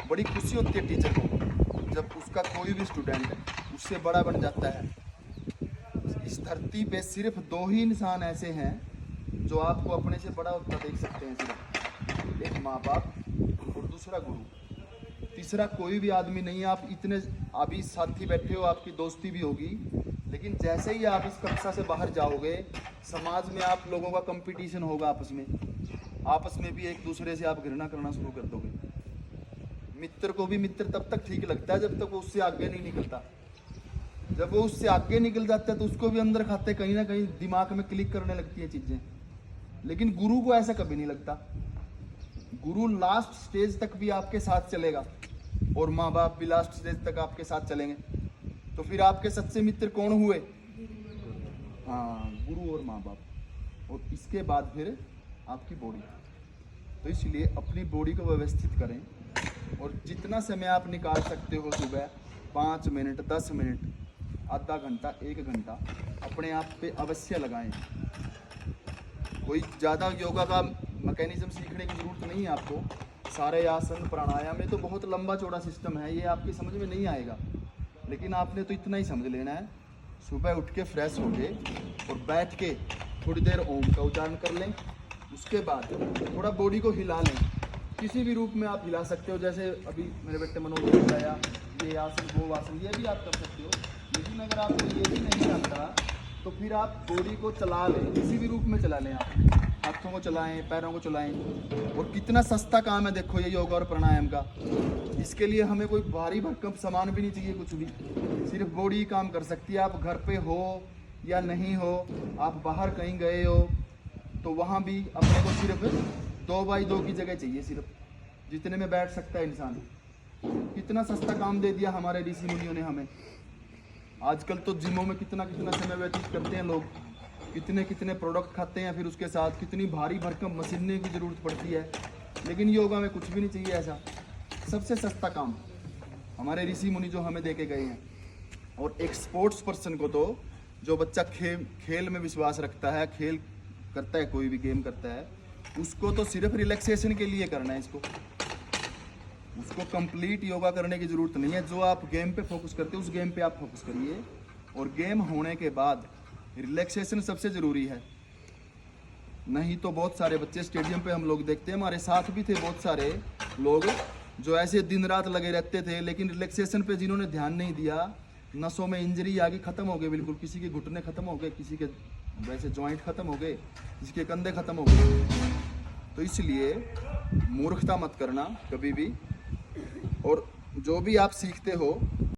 बड़ी खुशी होती है टीचर को जब उसका कोई भी स्टूडेंट उससे बड़ा बन जाता है। इस धरती पे सिर्फ दो ही इंसान ऐसे हैं जो आपको अपने से बड़ा होता देख सकते हैं, सिर्फ एक माँ बाप और दूसरा गुरु। तीसरा कोई भी आदमी नहीं है। आप इतने अभी साथी बैठे हो, आपकी दोस्ती भी होगी, लेकिन जैसे ही आप इस कक्षा से बाहर जाओगे समाज में आप लोगों का कंपटीशन होगा, आपस में भी एक दूसरे से आप घृणा करना शुरू कर दोगे। मित्र को भी मित्र तब तक ठीक लगता है जब तक वो उससे आगे नहीं निकलता। जब वो उससे आगे निकल जाता है तो उसको भी अंदर खाते कहीं ना कहीं दिमाग में क्लिक करने लगती है चीजें। लेकिन गुरु को ऐसा कभी नहीं लगता। गुरु लास्ट स्टेज तक भी आपके साथ चलेगा और माँ बाप भी लास्ट स्टेज तक आपके साथ चलेंगे। तो फिर आपके सच्चे मित्र कौन हुए? हाँ, गुरु और माँ बाप, और इसके बाद फिर आपकी बॉडी। तो इसलिए अपनी बॉडी को व्यवस्थित करें और जितना समय आप निकाल सकते हो, सुबह 5 मिनट, 10 मिनट, आधा घंटा, 1 घंटा अपने आप पे अवश्य लगाएं। कोई ज़्यादा योगा का मैकेनिज्म सीखने की ज़रूरत नहीं है आपको। सारे आसन प्राणायाम में तो बहुत लंबा चौड़ा सिस्टम है, ये आपकी समझ में नहीं आएगा। लेकिन आपने तो इतना ही समझ लेना है, सुबह उठ के फ्रेश होके और बैठ के थोड़ी देर ओम का उच्चारण कर लें। उसके बाद थोड़ा बॉडी को हिला लें, किसी भी रूप में आप हिला सकते हो। जैसे अभी मेरे बेटे मनोज ने बताया, ये आसन, वो आसन, ये भी आप कर सकते हो। लेकिन अगर आपको ये भी नहीं आता तो फिर आप बॉडी को चला लें, किसी भी रूप में चला लें। आप हाथों को चलाएं, पैरों को चलाएं। और कितना सस्ता काम है देखो ये योगा और प्राणायाम का। इसके लिए हमें कोई भारी भरकम सामान भी नहीं चाहिए, कुछ भी, सिर्फ बॉडी ही काम कर सकती है। आप घर पे हो या नहीं हो, आप बाहर कहीं गए हो तो वहाँ भी अपने को सिर्फ 2x2 की जगह चाहिए, सिर्फ जितने में बैठ सकता है इंसान। कितना सस्ता काम दे दिया हमारे ऋषि मुनियों ने हमें। आजकल तो जिमों में कितना कितना समय व्यतीत करते हैं लोग, कितने कितने प्रोडक्ट खाते हैं, फिर उसके साथ कितनी भारी भरकम मशीनरी की ज़रूरत पड़ती है। लेकिन योगा में कुछ भी नहीं चाहिए ऐसा, सबसे सस्ता काम हमारे ऋषि मुनि जो हमें दे के गए हैं। और एक स्पोर्ट्स पर्सन को तो, जो बच्चा खेल में विश्वास रखता है, खेल करता है, कोई भी गेम करता है, उसको तो सिर्फ रिलैक्सेशन के लिए करना है। उसको कंप्लीट योगा करने की ज़रूरत नहीं है। जो आप गेम पे फोकस करते हो उस गेम पे आप फोकस करिए, और गेम होने के बाद रिलैक्सेशन सबसे ज़रूरी है। नहीं तो बहुत सारे बच्चे स्टेडियम पे हम लोग देखते हैं, हमारे साथ भी थे बहुत सारे लोग जो ऐसे दिन रात लगे रहते थे, लेकिन रिलैक्सेशन पे जिन्होंने ध्यान नहीं दिया, नसों में इंजरी आ गई, ख़त्म हो गए बिल्कुल। किसी के घुटने ख़त्म हो गए, किसी के वैसे जॉइंट ख़त्म हो गए, किसी के कंधे ख़त्म हो गए। तो इसलिए मूर्खता मत करना कभी भी। और जो भी आप सीखते हो